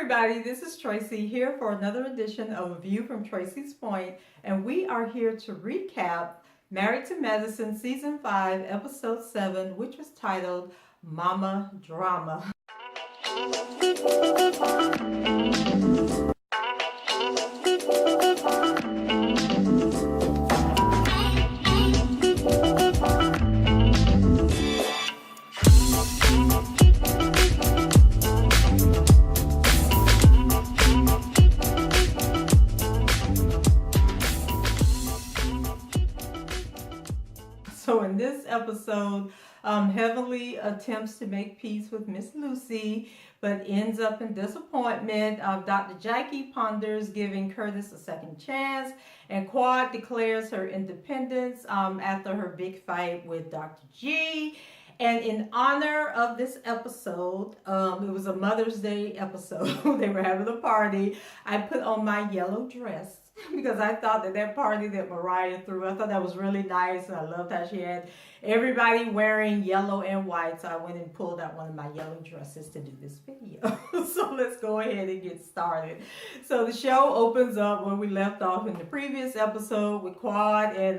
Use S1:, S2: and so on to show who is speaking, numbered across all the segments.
S1: everybody, this is Tracy here for another edition of A View from Tracy's Point, and we are here to recap Married to Medicine Season 5, Episode 7, which was titled Mama Drama. So in this episode, Heavenly attempts to make peace with Miss Lucy, but ends up in disappointment. Dr. Jackie ponders giving Curtis a second chance, and Quad declares her independence after her big fight with Dr. G. And in honor of this episode, it was a Mother's Day episode. They were having a party. I put on my yellow dress because I thought that party that Mariah threw, I thought that was really nice. And I loved how she had everybody wearing yellow and white. So I went and pulled out one of my yellow dresses to do this video. So let's go ahead and get started. So the show opens up where we left off in the previous episode with Quad, and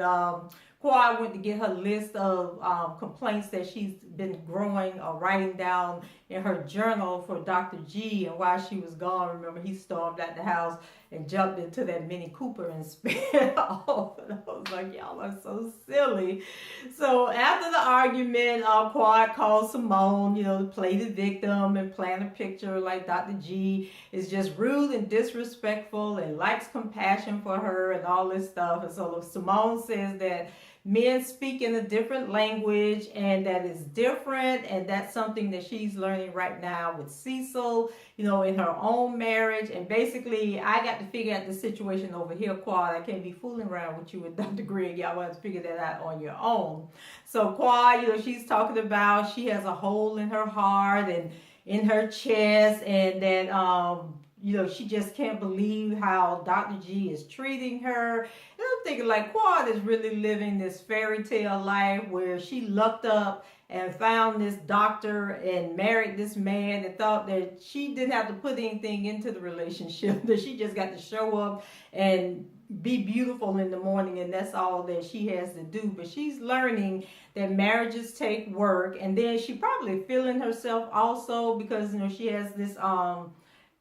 S1: Quad went to get her list of complaints that she's been growing or writing down in her journal for Dr. G. And while she was gone, remember, he stormed out the house and jumped into that Mini Cooper and sped off. And I was like, y'all are so silly. So after the argument, Quad calls Simone, to play the victim and plant a picture like Dr. G is just rude and disrespectful and lacks compassion for her and all this stuff. And so Simone says that men speak in a different language and that is different, and that's something that she's learning right now with Cecil, in her own marriage. And basically, I got to figure out the situation over here, Quad. I can't be fooling around with you with Dr. Greg. Y'all have to figure that out on your own. So Quad, she's talking about she has a hole in her heart and in her chest, and that she just can't believe how Dr. G is treating her. And I'm thinking, like, Quad is really living this fairy tale life where she lucked up and found this doctor and married this man and thought that she didn't have to put anything into the relationship, that she just got to show up and be beautiful in the morning, and that's all that she has to do. But she's learning that marriages take work, and then she probably feeling herself also because she has this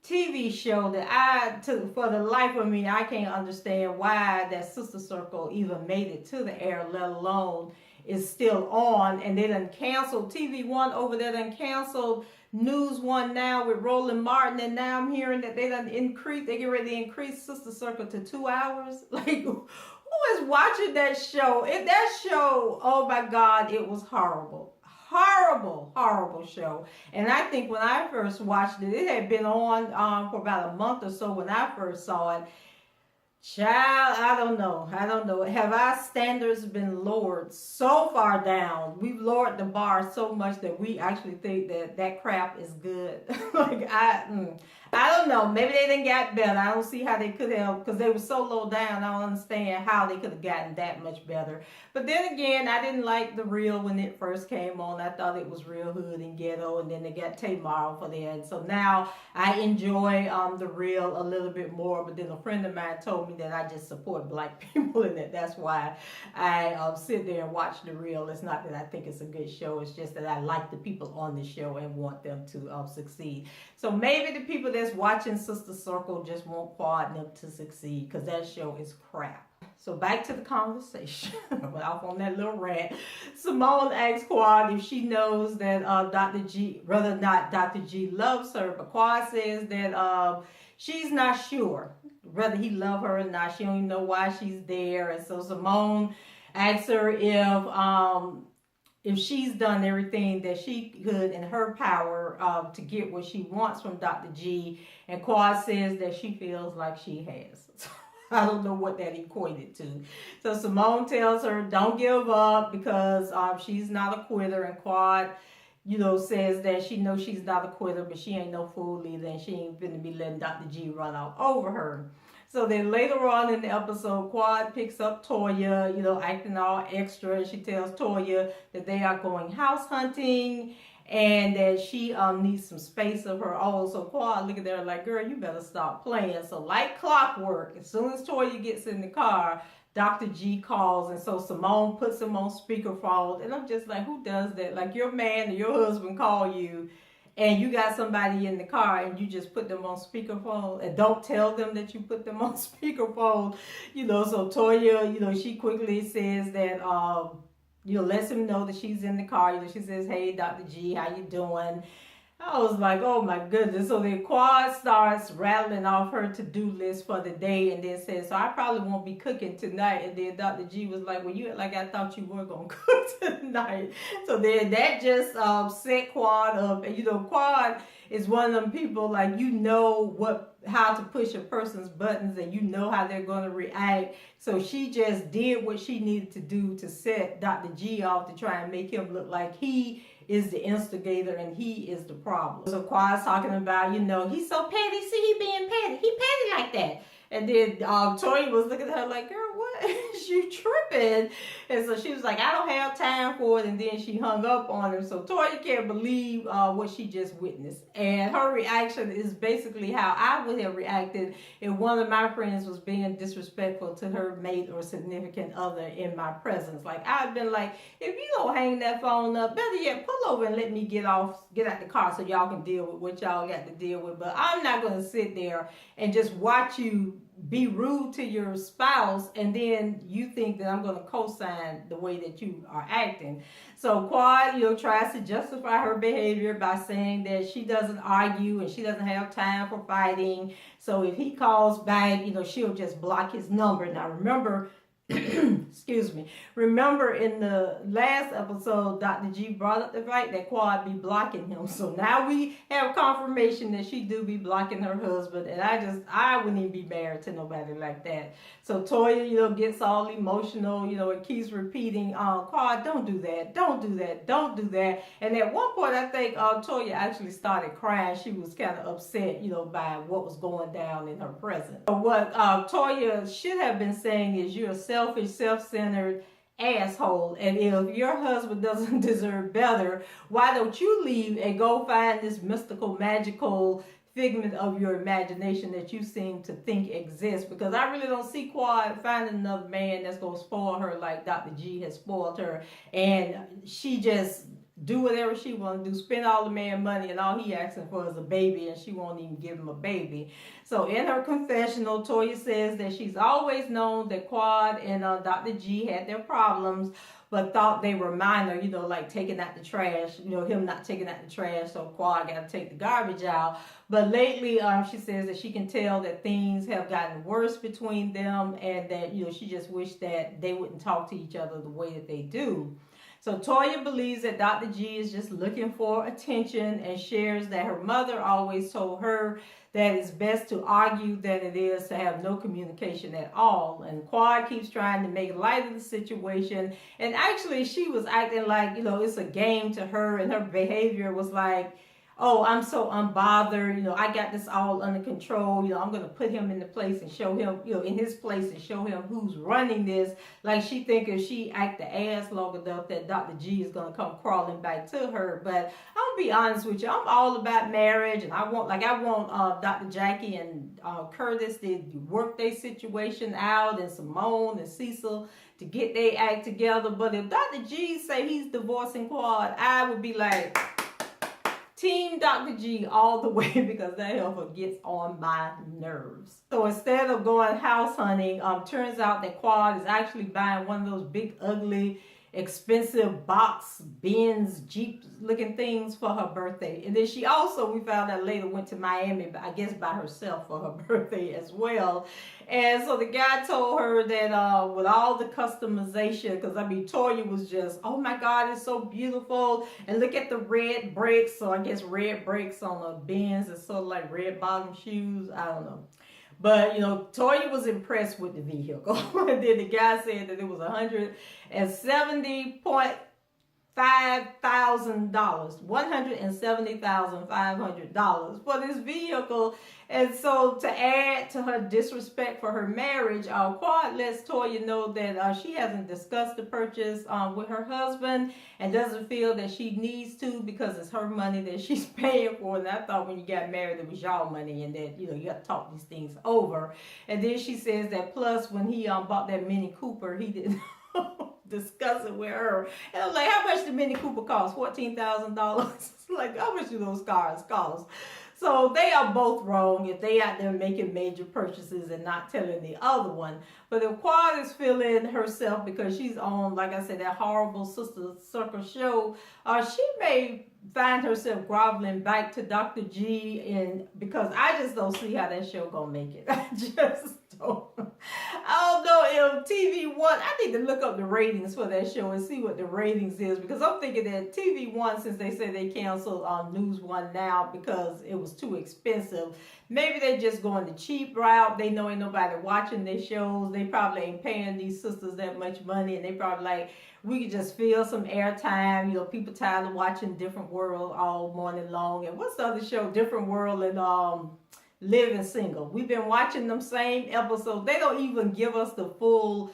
S1: TV show that for the life of me, I can't understand why that Sister Circle even made it to the air, let alone is still on. And they done canceled TV One over there, done canceled News One now with Roland Martin, and now I'm hearing that they get ready to increase Sister Circle to 2 hours. Like, who is watching that show? That show, oh my God, it was horrible. Horrible show. And I think when I first watched it, it had been on for about a month or so when I first saw it. Child, I don't know. Have our standards been lowered so far down? We've lowered the bar so much that we actually think that crap is good. Like, I don't know. Maybe they didn't get better. I don't see how they could have, because they were so low down. I don't understand how they could have gotten that much better. But then again, I didn't like The Real when it first came on. I thought it was real hood and ghetto, and then they got Tamar for that. And so now I enjoy The Real a little bit more. But then a friend of mine told me that I just support black people in it. That's why I sit there and watch The Real. It's not that I think it's a good show. It's just that I like the people on the show and want them to succeed. So maybe the people that's watching Sister Circle just want Quad and them to succeed, because that show is crap. So back to the conversation. Went off on that little rant. Simone asks Quad if she knows that Dr. G, whether or not Dr. G loves her, but Quad says that she's not sure whether he loves her or not. She don't even know why she's there. And so Simone asks her if she's done everything that she could in her power to get what she wants from Dr. G. And Quad says that she feels like she has. I don't know what that equated to. So Simone tells her, don't give up, because she's not a quitter. And Quad, says that she knows she's not a quitter, but she ain't no fool either, and she ain't finna be letting Dr. G run all over her. So then later on in the episode, Quad picks up Toya, acting all extra. She tells Toya that they are going house hunting, and that she needs some space of her own. So Quad looking at her like, girl, you better stop playing. So like clockwork, as soon as Toya gets in the car, Dr. G calls, and so Simone puts him on speakerphone. And I'm just like, who does that? Like, your man or your husband call you, and you got somebody in the car, and you just put them on speakerphone, and don't tell them that you put them on speakerphone. So Toya, she quickly says that, lets him know that she's in the car. She says, hey, Dr. G, how you doing? I was like, oh my goodness. So then Quad starts rattling off her to-do list for the day, and then says, so I probably won't be cooking tonight. And then Dr. G was like, well, you like I thought you were going to cook tonight. So then that just set Quad up. And Quad is one of them people, like, how to push a person's buttons, and how they're going to react. So she just did what she needed to do to set Dr. G off, to try and make him look like he is the instigator and he is the problem. So Quad's talking about, he's so petty. See, he being petty. He petty like that. And then Toya was looking at her like, girl, what? You tripping? And so she was like, I don't have time for it. And then she hung up on him. So Toya can't believe what she just witnessed. And her reaction is basically how I would have reacted if one of my friends was being disrespectful to her mate or significant other in my presence. Like, I've been like, if you don't hang that phone up, better yet, pull over and let me get out the car so y'all can deal with what y'all got to deal with. But I'm not going to sit there and just watch you be rude to your spouse, and then you think that I'm going to co-sign the way that you are acting. So Quad, tries to justify her behavior by saying that she doesn't argue and she doesn't have time for fighting. So if he calls back, she'll just block his number. Now remember, excuse me. Remember in the last episode, Dr. G brought up the fact that Quad be blocking him. So now we have confirmation that she do be blocking her husband. And I wouldn't even be married to nobody like that. So Toya, gets all emotional, and keeps repeating, Quad, don't do that. Don't do that. Don't do that. And at one point, I think Toya actually started crying. She was kind of upset, by what was going down in her presence. So what Toya should have been saying is, you're a selfish, self-centered asshole, and if your husband doesn't deserve better, why don't you leave and go find this mystical, magical figment of your imagination that you seem to think exists? Because I really don't see Quad finding another man that's going to spoil her like Dr. G has spoiled her, and she just do whatever she want to do, spend all the man money, and all he asking for is a baby, and she won't even give him a baby. So in her confessional, Toya says that she's always known that Quad and Dr. G had their problems, but thought they were minor, like taking out the trash, him not taking out the trash, so Quad got to take the garbage out. But lately, she says that she can tell that things have gotten worse between them, and that, she just wished that they wouldn't talk to each other the way that they do. So Toya believes that Dr. G is just looking for attention, and shares that her mother always told her that it's best to argue than it is to have no communication at all. And Quad keeps trying to make light of the situation. And actually, she was acting like, it's a game to her, and her behavior was like, oh, I'm so unbothered, I got this all under control, I'm going to put him in the place and show him, in his place, and show him who's running this. Like, she think if she act the ass long enough that Dr. G is going to come crawling back to her. But I'm going to be honest with you, I'm all about marriage, and I want Dr. Jackie and Curtis to work their situation out, and Simone and Cecil to get their act together. But if Dr. G say he's divorcing Quad, I would be like, Team Dr. G all the way, because that helper gets on my nerves. So instead of going house hunting, turns out that Quad is actually buying one of those big, ugly, expensive box Benz Jeep looking things for her birthday. And then she also, we found out later, went to Miami, I guess by herself, for her birthday as well. And so the guy told her that with all the customization, because Toya was just, oh my God, it's so beautiful. And look at the red brakes. So I guess red brakes on a Benz is sort of like red bottom shoes. I don't know. But, Toya was impressed with the vehicle. And then the guy said that it was 170 $170,500 for this vehicle. And so to add to her disrespect for her marriage, Quad lets Toya know that she hasn't discussed the purchase with her husband and doesn't feel that she needs to because it's her money that she's paying for. And I thought when you got married it was y'all money and that you got to talk these things over. And then she says that plus when he bought that Mini Cooper, he didn't discuss it with her. And I'm like, how much did Mini Cooper cost? $14,000. Like, how much do those cars cost? So they are both wrong if they out there making major purchases and not telling the other one. But if Quad is feeling herself because she's on, like I said, that horrible Sister Circle show, she may find herself groveling back to Dr. G, and because I just don't see how that show gonna make it. I just don't. I don't know if TV One. I need to look up the ratings for that show and see what the ratings is, because I'm thinking that TV One, since they said they canceled News One now because it was too expensive, maybe they're just going the cheap route. They know ain't nobody watching their shows. They probably ain't paying these sisters that much money, and they probably like, we could just fill some airtime. People tired of watching Different World all morning long. And what's the other show? Different World and Living Single. We've been watching them same episodes. They don't even give us the full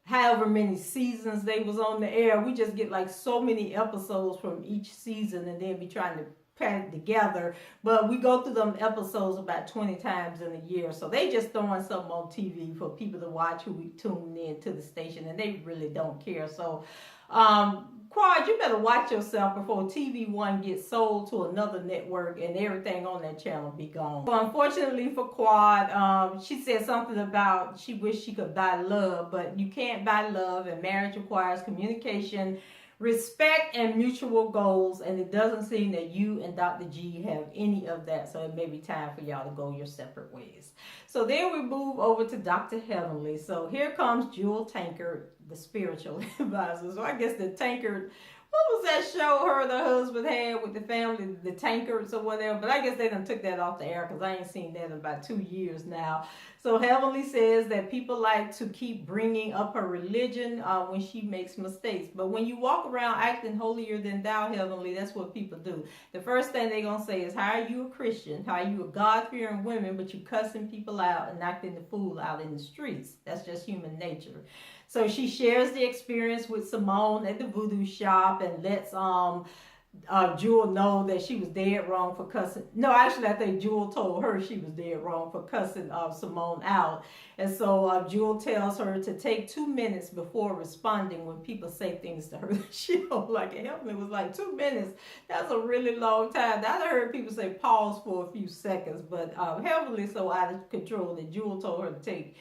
S1: however many seasons they was on the air. We just get like so many episodes from each season and then be trying to pat it together. But we go through them episodes about 20 times in a year. So they just throwing something on TV for people to watch who we tune in to the station, and they really don't care. So Quad, you better watch yourself before TV One gets sold to another network and everything on that channel be gone. So unfortunately for Quad, she said something about she wished she could buy love, but you can't buy love, and marriage requires communication, respect, and mutual goals, and it doesn't seem that you and Dr. G have any of that, so it may be time for y'all to go your separate ways. So then we move over to Dr. Heavenly. So here comes Jewel Tankard, the spiritual advisor. So I guess the Tankard, what was that show her and her husband had with the family, the Tankards or whatever? But I guess they done took that off the air because I ain't seen that in about 2 years now. So Heavenly says that people like to keep bringing up her religion when she makes mistakes. But when you walk around acting holier than thou, Heavenly, that's what people do. The first thing they're going to say is, how are you a Christian? How are you a God-fearing woman, but you cussing people out and acting the fool out in the streets? That's just human nature. So she shares the experience with Simone at the voodoo shop and lets Jewel know that she was dead wrong for cussing. No, actually, I think Jewel told her she was dead wrong for cussing Simone out. And so Jewel tells her to take 2 minutes before responding when people say things to her that she don't like. And Heavenly was like, 2 minutes? That's a really long time. I heard people say pause for a few seconds, but Heavenly so out of control that Jewel told her to take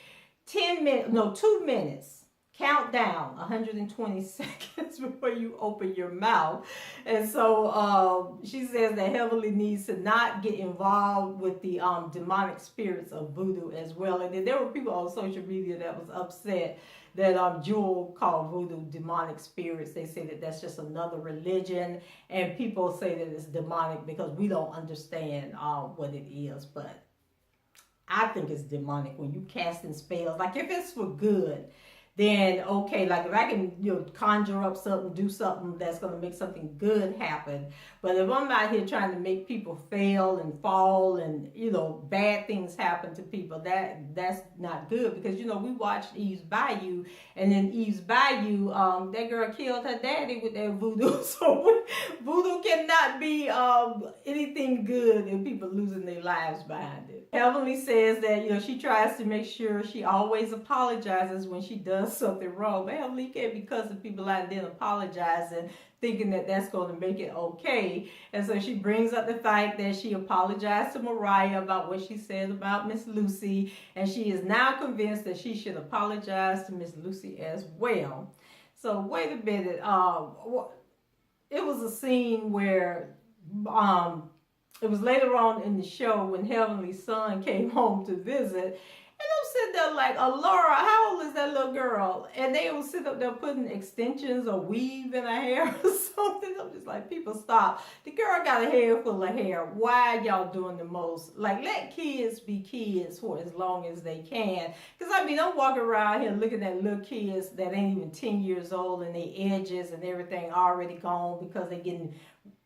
S1: 2 minutes. Count down 120 seconds before you open your mouth. And so she says that Heavenly needs to not get involved with the demonic spirits of voodoo as well. And then there were people on social media that was upset that Jewel called voodoo demonic spirits. They say that that's just another religion, and people say that it's demonic because we don't understand what it is. But I think it's demonic when you casting spells. Like if it's for good, then okay, like if I can conjure up something, do something that's going to make something good happen. But if I'm out here trying to make people fail and fall and bad things happen to people, that's not good. Because we watched Eve's Bayou, and in Eve's Bayou, that girl killed her daddy with that voodoo. So voodoo cannot be anything good if people losing their lives behind it. Heavenly says that she tries to make sure she always apologizes when she does something wrong. But Heavenly can't be cussing people out and then apologizing, thinking that that's going to make it okay. And so she brings up the fact that she apologized to Mariah about what she said about Miss Lucy, and she is now convinced that she should apologize to Miss Lucy as well. So wait a minute. It was a scene where it was later on in the show when Heavenly's son came home to visit. And I'm sitting there like, Laura, how old is that little girl? And they will sit up there putting extensions or weave in her hair or something. I'm just like, people stop. The girl got a hair full of hair. Why y'all doing the most? Like, let kids be kids for as long as they can. Because, I mean, I'm walking around here looking at little kids that ain't even 10 years old and they edges and everything already gone because they getting...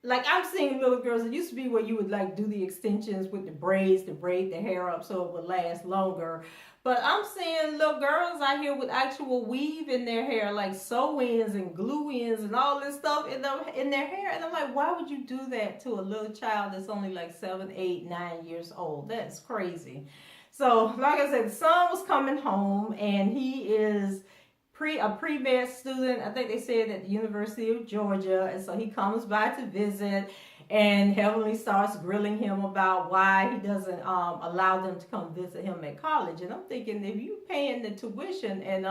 S1: Like, I'm seeing little girls, it used to be where you would like do the extensions with the braids to braid the hair up so it would last longer. But I'm seeing little girls out here with actual weave in their hair, like sew-ins and glue-ins and all this stuff in their hair. And I'm like, why would you do that to a little child that's only like 7, 8, 9 years old? That's crazy. So, like I said, the son was coming home, and he is a pre-med student, I think they said, at the University of Georgia. And so he comes by to visit, and Heavenly starts grilling him about why he doesn't allow them to come visit him at college. And I'm thinking, if you paying the tuition, and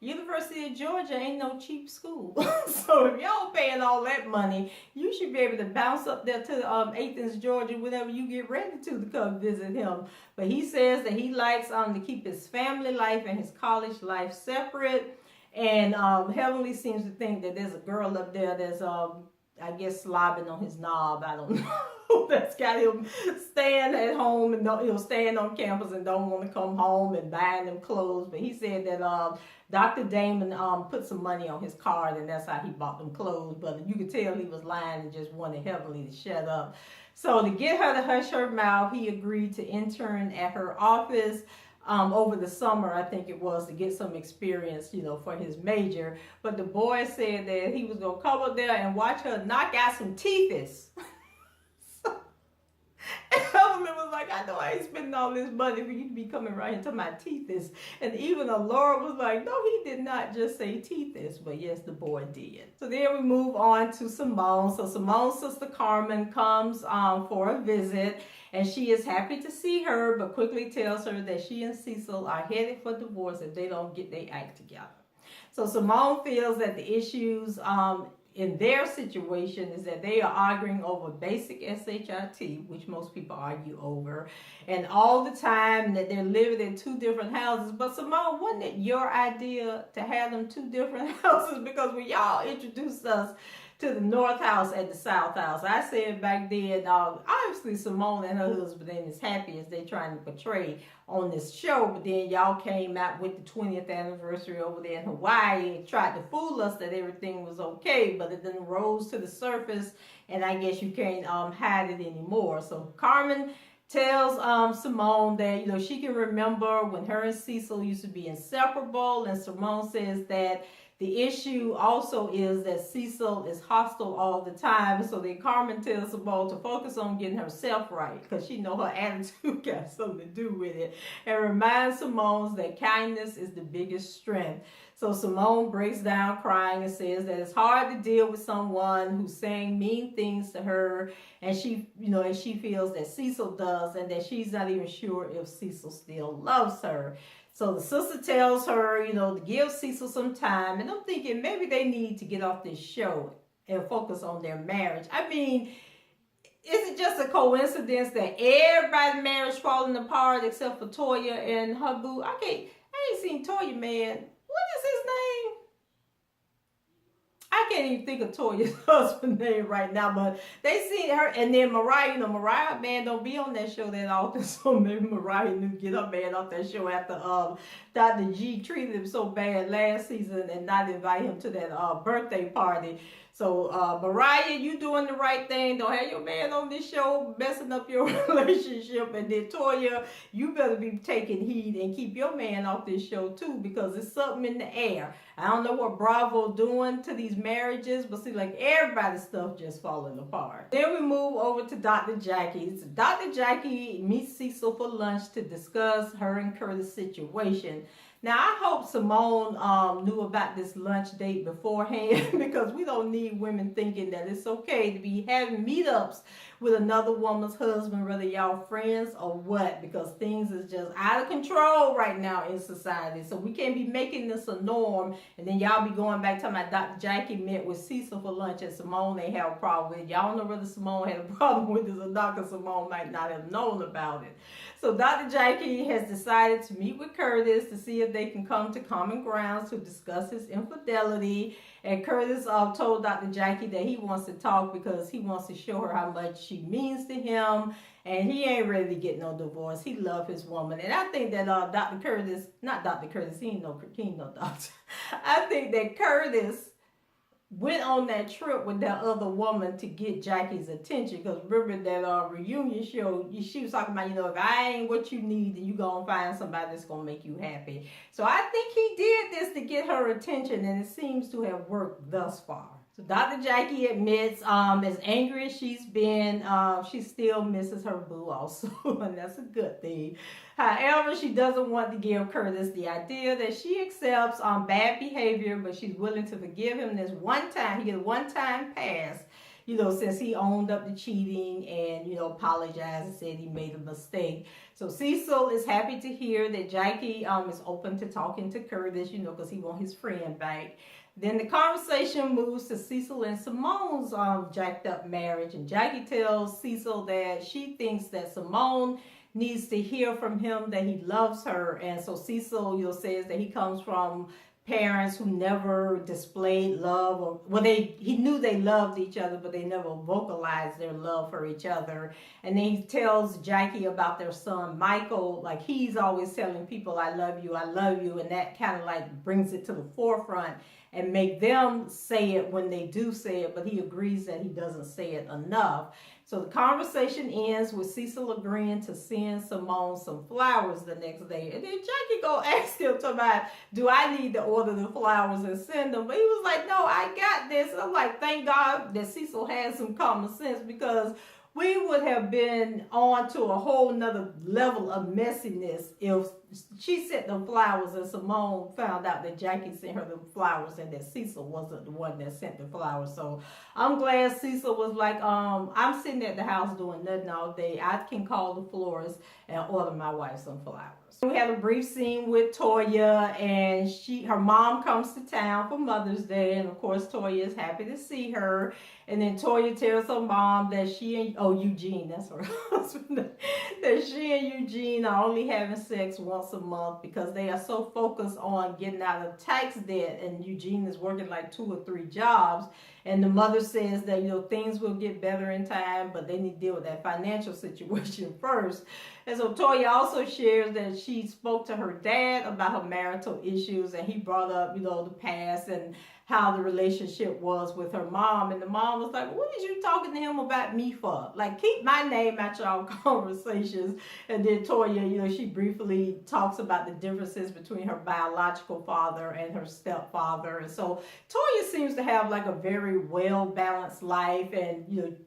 S1: University of Georgia ain't no cheap school. So if y'all paying all that money, you should be able to bounce up there to Athens, Georgia, whenever you get ready to come visit him. But he says that he likes to keep his family life and his college life separate. And Heavenly seems to think that there's a girl up there that's, I guess, slobbing on his knob. I don't know. That's got him staying at home and staying on campus and don't want to come home and buying them clothes. But he said that Dr. Damon put some money on his card, and that's how he bought them clothes. But you could tell he was lying and just wanted Heavenly to shut up. So to get her to hush her mouth, he agreed to intern at her office over the summer, I think it was, to get some experience, for his major. But the boy said that he was going to come up there and watch her knock out some teethis. And Evelyn was like, I know I ain't spending all this money for you to be coming right into my teethis. And even Laura was like, no, he did not just say teethis. But yes, the boy did. So then we move on to Simone. So Simone's sister Carmen comes for a visit. And she is happy to see her, but quickly tells her that she and Cecil are headed for divorce if they don't get their act together. So Simone feels that the issues in their situation is that they are arguing over basic SHIT, which most people argue over, and all the time that they're living in two different houses. But Simone, wasn't it your idea to have them two different houses? Because when y'all introduced us to the North House and the South House, I said back then, obviously Simone and her husband ain't as happy as they trying to portray on this show, but then y'all came out with the 20th anniversary over there in Hawaii and tried to fool us that everything was okay, but it then rose to the surface, and I guess you can't hide it anymore. So Carmen tells Simone that, she can remember when her and Cecil used to be inseparable, and Simone says that the issue also is that Cecil is hostile all the time. So then Carmen tells Simone to focus on getting herself right, because she know her attitude got something to do with it, and reminds Simone that kindness is the biggest strength. So Simone breaks down crying and says that it's hard to deal with someone who's saying mean things to her, and she feels that Cecil does, and that she's not even sure if Cecil still loves her. So the sister tells her, to give Cecil some time. And I'm thinking maybe they need to get off this show and focus on their marriage. I mean, is it just a coincidence that everybody's marriage falling apart except for Toya and her boo? I ain't seen Toya, man. What is his name? I can't even think of Toya's husband's name right now, but they see her, and then Mariah, Mariah, man, don't be on that show that often, so maybe Mariah knew to get her man off that show after Dr. G treated him so bad last season and not invite him to that birthday party. So Mariah, you doing the right thing. Don't have your man on this show messing up your relationship. And then Toya, you better be taking heed and keep your man off this show too, because it's something in the air. I don't know what Bravo doing to these marriages, but see, like, everybody's stuff just falling apart. Then we move over to Dr. Jackie. So Dr. Jackie meets Cecil for lunch to discuss her and Curtis' situation. Now, I hope Simone knew about this lunch date beforehand, because we don't need women thinking that it's okay to be having meetups with another woman's husband, whether y'all friends or what, because things is just out of control right now in society. So we can't be making this a norm, and then y'all be going back to my Dr. Jackie met with Cecil for lunch, and Simone ain't have a problem with it. Y'all know whether Simone had a problem with this or not, because Simone might not have known about it. So Dr. Jackie has decided to meet with Curtis to see if they can come to common grounds to discuss his infidelity. And Curtis told Dr. Jackie that he wants to talk because he wants to show her how much she means to him. And he ain't ready to get no divorce. He loves his woman. And I think that Dr. Curtis, not Dr. Curtis, he ain't no doctor. I think that Curtis went on that trip with that other woman to get Jackie's attention, because remember that reunion show, she was talking about, if I ain't what you need, then you gonna find somebody that's gonna make you happy. So I think he did this to get her attention, and it seems to have worked thus far. So Dr. Jackie admits, as angry as she's been, she still misses her boo also, and that's a good thing. However, she doesn't want to give Curtis the idea that she accepts bad behavior, but she's willing to forgive him this one time. He gets a one-time pass, since he owned up to cheating and, apologized and said he made a mistake. So Cecil is happy to hear that Jackie is open to talking to Curtis, because he wants his friend back. Then the conversation moves to Cecil and Simone's jacked up marriage, and Jackie tells Cecil that she thinks that Simone needs to hear from him that he loves her. And so Cecil, says that he comes from parents who never displayed love, or he knew they loved each other, but they never vocalized their love for each other. And then he tells Jackie about their son Michael, like he's always telling people I love you, and that kind of like brings it to the forefront and make them say it when they do say it, but he agrees that he doesn't say it enough. So the conversation ends with Cecil agreeing to send Simone some flowers the next day. And then Jackie go ask him about, do I need to order the flowers and send them? But he was like, no, I got this. And I'm like, thank God that Cecil has some common sense, because we would have been on to a whole nother level of messiness if she sent them flowers and Simone found out that Jackie sent her the flowers and that Cecil wasn't the one that sent the flowers. So I'm glad Cecil was like, I'm sitting at the house doing nothing all day. I can call the florist and order my wife some flowers. We had a brief scene with Toya, and her mom comes to town for Mother's Day, and of course Toya is happy to see her. And then Toya tells her mom that Eugene, that's her husband, that she and Eugene are only having sex once a month because they are so focused on getting out of tax debt, and Eugene is working like 2 or 3 jobs. And the mother says that, things will get better in time, but they need to deal with that financial situation first. And so Toya also shares that she spoke to her dad about her marital issues, and he brought up, the past and how the relationship was with her mom. And the mom was like, what is you talking to him about me for? Like, keep my name out y'all conversations. And then Toya, she briefly talks about the differences between her biological father and her stepfather. And so Toya seems to have like a very well-balanced life, and,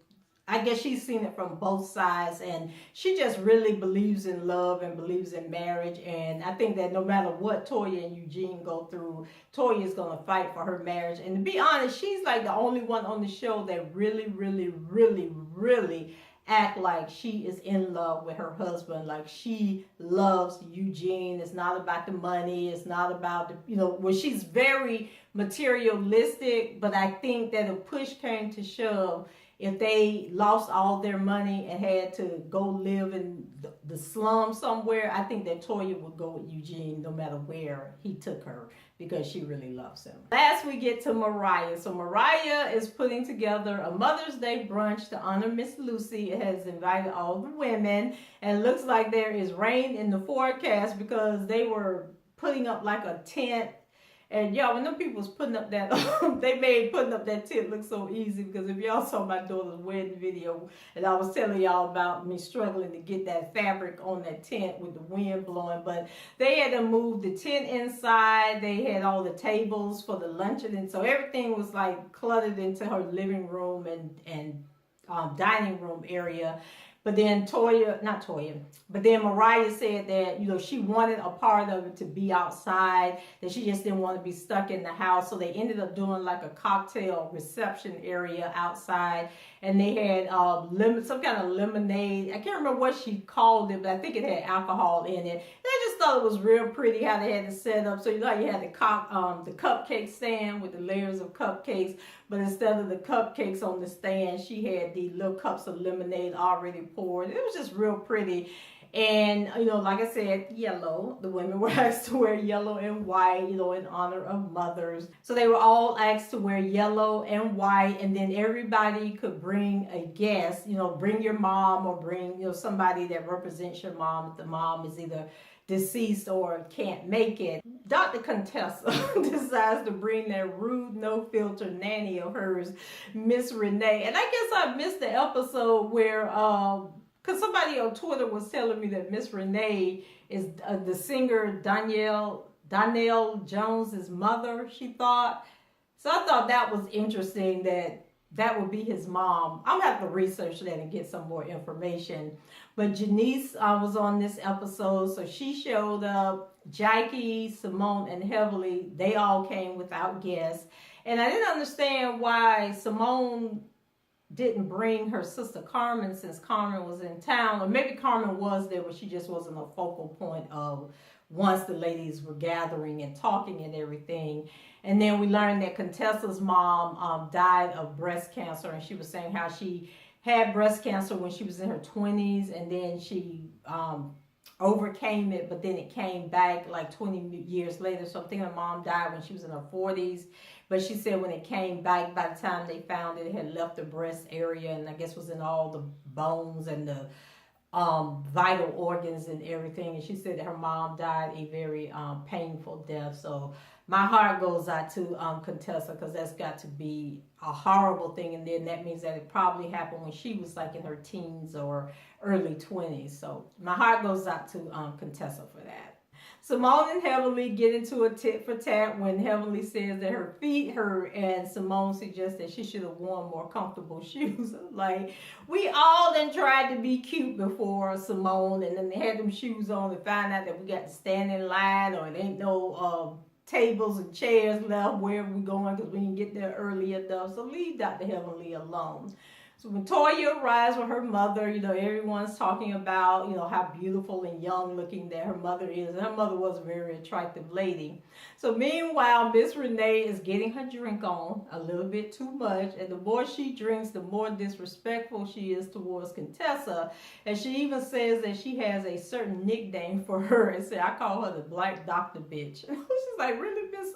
S1: I guess she's seen it from both sides, and she just really believes in love and believes in marriage. And I think that no matter what Toya and Eugene go through, Toya is going to fight for her marriage. And to be honest, she's like the only one on the show that really, really, really, really act like she is in love with her husband. Like she loves Eugene. It's not about the money. It's not about the, she's very materialistic, but I think that if push came to shove, if they lost all their money and had to go live in the slum somewhere, I think that Toya would go with Eugene no matter where he took her, because she really loves him. Last, we get to Mariah. So Mariah is putting together a Mother's Day brunch to honor Miss Lucy. It has invited all the women, and it looks like there is rain in the forecast because they were putting up like a tent. And y'all, when them people was putting up that, they made putting up that tent look so easy, because if y'all saw my daughter's wedding video, and I was telling y'all about me struggling to get that fabric on that tent with the wind blowing, but they had to move the tent inside. They had all the tables for the luncheon, and so everything was like cluttered into her living room and dining room area. But then not Toya, but then Mariah said that, she wanted a part of it to be outside, that she just didn't want to be stuck in the house. So they ended up doing like a cocktail reception area outside. And they had some kind of lemonade. I can't remember what she called it, but I think it had alcohol in it. And I just thought it was real pretty how they had it set up. So you had the cupcake stand with the layers of cupcakes, but instead of the cupcakes on the stand, she had the little cups of lemonade already poured. It was just real pretty. And, like I said, yellow. The women were asked to wear yellow and white, in honor of mothers. So they were all asked to wear yellow and white, and then everybody could bring a guest, bring your mom or bring, somebody that represents your mom if the mom is either deceased or can't make it. Dr. Contessa decides to bring that rude, no-filter nanny of hers, Miss Renee. And I guess I missed the episode where, because somebody on Twitter was telling me that Miss Renee is the singer Danielle Jones's mother, she thought. So I thought that was interesting that would be his mom. I'm going to have to research that and get some more information. But Janice was on this episode, so she showed up. Jackie, Simone, and Heavenly, they all came without guests. And I didn't understand why Simone didn't bring her sister Carmen, since Carmen was in town. Or maybe Carmen was there, but she just wasn't a focal point of once the ladies were gathering and talking and everything. And then we learned that Contessa's mom died of breast cancer, and she was saying how she had breast cancer when she was in her 20s, and then she overcame it, but then it came back like 20 years later. So I'm thinking her mom died when she was in her 40s. But she said when it came back, by the time they found it, it had left the breast area, and I guess was in all the bones and the vital organs and everything. And she said that her mom died a very painful death. So my heart goes out to Contessa, because that's got to be a horrible thing. And then that means that it probably happened when she was like in her teens or early 20s. So my heart goes out to Contessa for that. Simone and Heavenly get into a tit for tat when Heavenly says that her feet hurt, and Simone suggests that she should have worn more comfortable shoes. Like, we all done tried to be cute before, Simone, and then they had them shoes on and find out that we got to stand in line, or it ain't no tables and chairs left wherever we going because we didn't get there early enough. So leave Dr. Heavenly alone. So when Toya arrives with her mother, everyone's talking about, how beautiful and young looking that her mother is. And her mother was a very attractive lady. So meanwhile, Miss Renee is getting her drink on a little bit too much. And the more she drinks, the more disrespectful she is towards Contessa. And she even says that she has a certain nickname for her. And say, I call her the Black Doctor Bitch. And she's like, really, Miss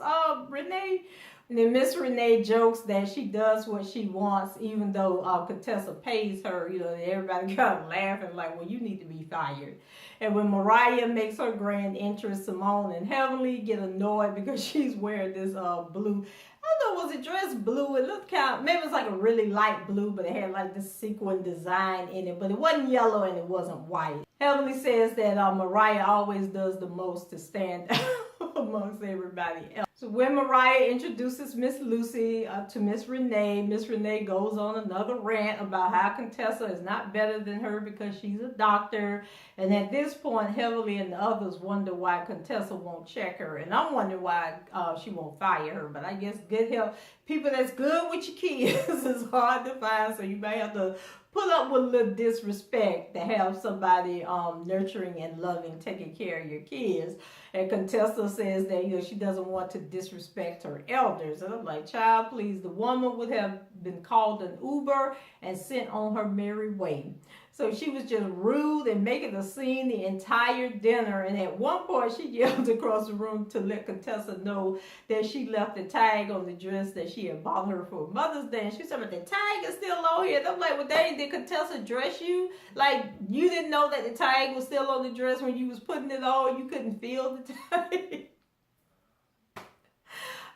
S1: Renee? And then Miss Renee jokes that she does what she wants, even though Contessa pays her. Everybody kind of laughing like, well, you need to be fired. And when Mariah makes her grand entrance, Simone and Heavenly get annoyed because she's wearing this blue. I don't know, was it dress blue? It looked maybe it was like a really light blue, but it had like this sequin design in it. But it wasn't yellow and it wasn't white. Heavenly says that Mariah always does the most to stand out amongst everybody else. So when Mariah introduces Miss Lucy to Miss Renee goes on another rant about how Contessa is not better than her because she's a doctor. And at this point, Heavenly and the others wonder why Contessa won't check her. And I'm wondering why she won't fire her. But I guess good help. People that's good with your kids is hard to find. So you may have to put up with a little disrespect to have somebody nurturing and loving, taking care of your kids. And Contessa says that she doesn't want to disrespect her elders. And I'm like, child, please, the woman would have been called an Uber and sent on her merry way. So she was just rude and making a scene the entire dinner. And at one point, she yelled across the room to let Contessa know that she left the tag on the dress that she had bought her for Mother's Day. And she said, but the tag is still on here. And I'm like, well, dang, did Contessa dress you? Like, you didn't know that the tag was still on the dress when you was putting it on? You couldn't feel the tag?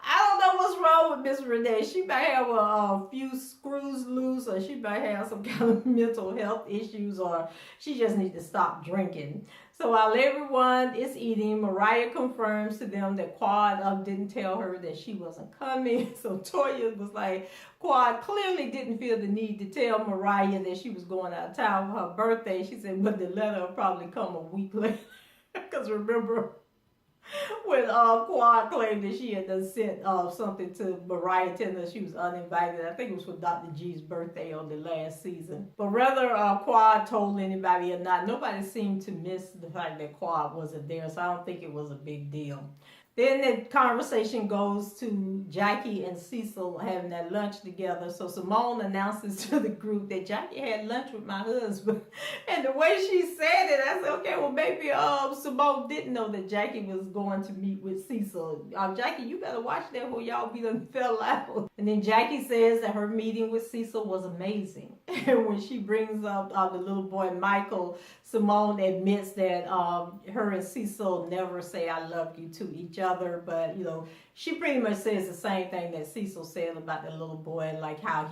S1: I don't know what's wrong with Miss Renee. She might have a few screws loose, or she might have some kind of mental health issues, or she just needs to stop drinking. So while everyone is eating, Mariah confirms to them that Quad didn't tell her that she wasn't coming. So Toya was like, Quad clearly didn't feel the need to tell Mariah that she was going out of town for her birthday. She said, but the letter will probably come a week later. Because remember, when Quad claimed that she had done sent something to Mariah telling her she was uninvited. I think it was for Dr. G's birthday on the last season. But whether Quad told anybody or not, nobody seemed to miss the fact that Quad wasn't there, so I don't think it was a big deal. Then the conversation goes to Jackie and Cecil having that lunch together. So Simone announces to the group that Jackie had lunch with my husband. And the way she said it, I said, okay, well, maybe Simone didn't know that Jackie was going to meet with Cecil. Jackie, you better watch that or y'all be done fell out. And then Jackie says that her meeting with Cecil was amazing. And when she brings up the little boy Michael, Simone admits that her and Cecil never say I love you to each other, but you know, she pretty much says the same thing that Cecil said about the little boy, like how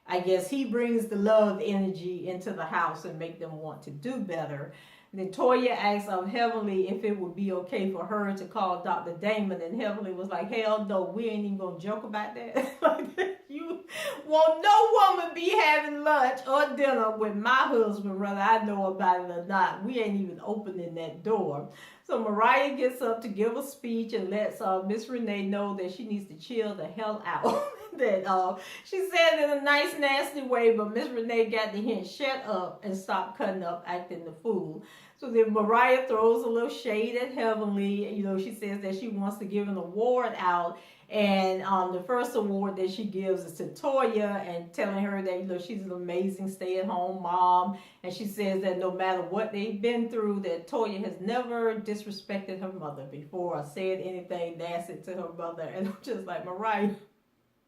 S1: I guess he brings the love energy into the house and make them want to do better. And then Toya asks Heavenly if it would be okay for her to call Dr. Damon, and Heavenly was like, hell no, we ain't even gonna joke about that. Like, you won't no woman be having lunch or dinner with my husband, whether I know about it or not. We ain't even opening that door. So Mariah gets up to give a speech and lets Miss Renee know that she needs to chill the hell out. That she said it in a nice, nasty way, but Miss Renee got the hint, shut up and stop cutting up, acting the fool. So then Mariah throws a little shade at Heavenly. You know, she says that she wants to give an award out. And the first award that she gives is to Toya, and telling her that, you know, she's an amazing stay-at-home mom. And she says that no matter what they've been through, that Toya has never disrespected her mother before or said anything nasty to her mother. And I'm just like, Mariah,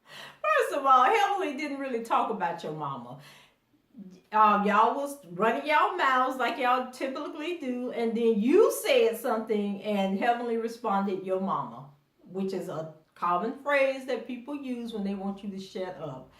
S1: first of all, Heavenly didn't really talk about your mama. Y'all was running y'all mouths like y'all typically do, and then you said something and Heavenly responded, your mama, which is a common phrase that people use when they want you to shut up.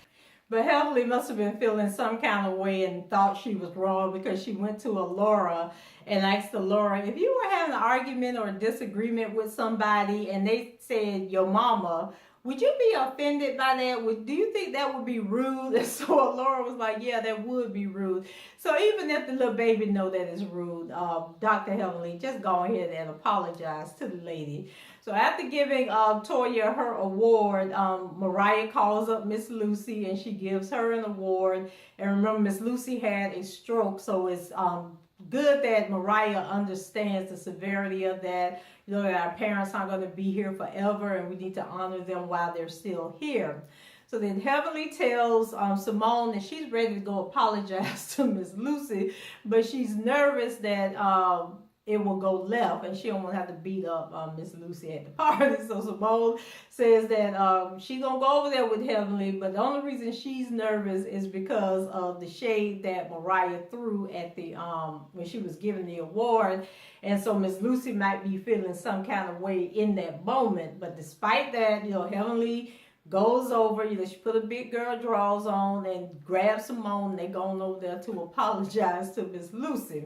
S1: But Heavenly must have been feeling some kind of way and thought she was wrong, because she went to Laura and asked Laura, if you were having an argument or a disagreement with somebody and they said your mama, would you be offended by that? Do you think that would be rude? And so Laura was like, yeah, that would be rude. So even if the little baby know that it's rude, Dr. Heavenly, just go ahead and apologize to the lady. So after giving Toya her award, Mariah calls up Miss Lucy and she gives her an award. And remember, Miss Lucy had a stroke, so it's good that Mariah understands the severity of that. You know, that our parents aren't going to be here forever and we need to honor them while they're still here. So then Heavenly tells Simone that she's ready to go apologize to Miss Lucy, but she's nervous that it will go left and she don't want to have to beat up Miss Lucy at the party. So Simone says that she's going to go over there with Heavenly, but the only reason she's nervous is because of the shade that Mariah threw at the when she was giving the award. And so Miss Lucy might be feeling some kind of way in that moment. But despite that, you know, Heavenly goes over, you know, she put a big girl drawers on and grabs Simone and they going over there to apologize to Miss Lucy.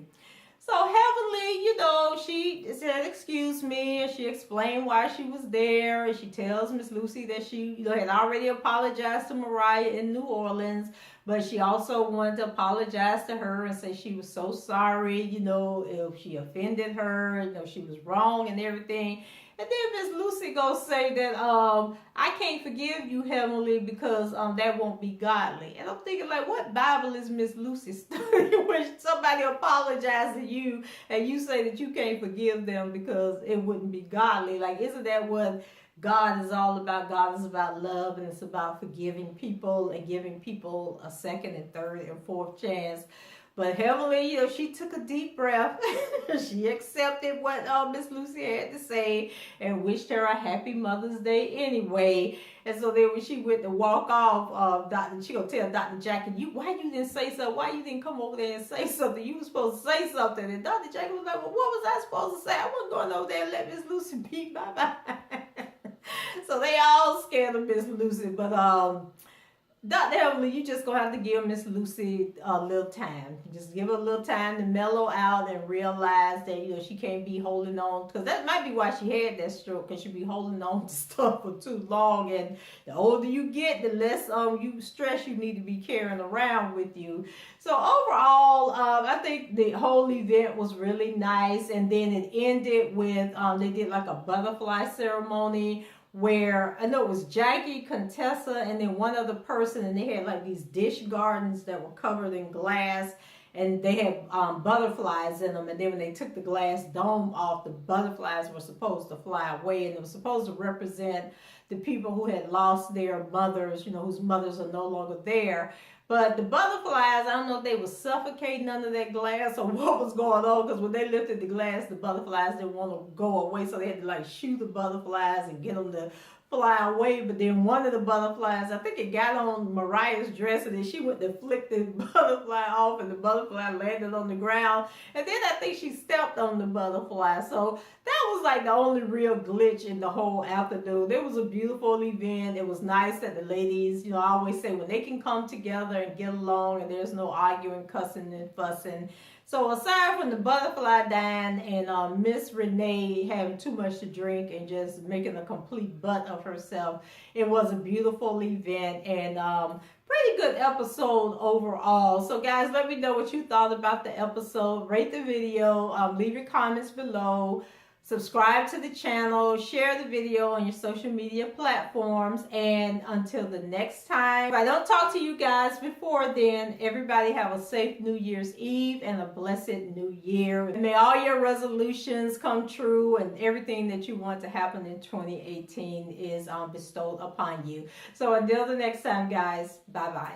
S1: So Heavenly, you know, she said, excuse me, and she explained why she was there, and she tells Miss Lucy that she, you know, had already apologized to Mariah in New Orleans, but she also wanted to apologize to her and say she was so sorry, you know, if she offended her, you know, she was wrong and everything. And then Miss Lucy goes say that I can't forgive you, Heavenly, because that won't be godly. And I'm thinking, like, what Bible is Miss Lucy studying when somebody apologizes to you and you say that you can't forgive them because it wouldn't be godly? Like, isn't that what God is all about? God is about love, and it's about forgiving people and giving people a second and third and fourth chance. But Heavenly, you know, she took a deep breath. She accepted what Miss Lucy had to say and wished her a happy Mother's Day anyway. And so then when she went to walk off, she gonna tell Dr. Jackie, why you didn't say something? Why you didn't come over there and say something? You were supposed to say something. And Dr. Jackie was like, well, what was I supposed to say? I wasn't going over there and let Miss Lucy beat my mind. So they all scared of Miss Lucy, but Dr. Heavenly, you just gonna have to give Miss Lucy a little time. Just give her a little time to mellow out and realize that she can't be holding on, because that might be why she had that stroke, because she be holding on to stuff for too long. And the older you get, the less you stress you need to be carrying around with you. So overall, I think the whole event was really nice, and then it ended with they did like a butterfly ceremony, where I know it was Jackie, Contessa, and then one other person, and they had like these dish gardens that were covered in glass, and they had butterflies in them. And then when they took the glass dome off, the butterflies were supposed to fly away, and it was supposed to represent the people who had lost their mothers, whose mothers are no longer there. But the butterflies, I don't know if they were suffocating under that glass or what was going on, because when they lifted the glass, the butterflies didn't want to go away, so they had to like shoot the butterflies and get them to fly away. But then one of the butterflies, I think it got on Mariah's dress, and then she went to flick the butterfly off, and the butterfly landed on the ground. And then I think she stepped on the butterfly. So that was like the only real glitch in the whole afternoon. It was a beautiful event. It was nice that the ladies, I always say, when they can come together and get along and there's no arguing, cussing, and fussing. So aside from the butterfly dying and Miss Renee having too much to drink and just making a complete butt of herself, it was a beautiful event and pretty good episode overall. So guys, let me know what you thought about the episode. Rate the video, leave your comments below. Subscribe to the channel, share the video on your social media platforms, and until the next time, if I don't talk to you guys before then, everybody have a safe New Year's Eve and a blessed New Year. And may all your resolutions come true and everything that you want to happen in 2018 is bestowed upon you. So until the next time, guys, bye-bye.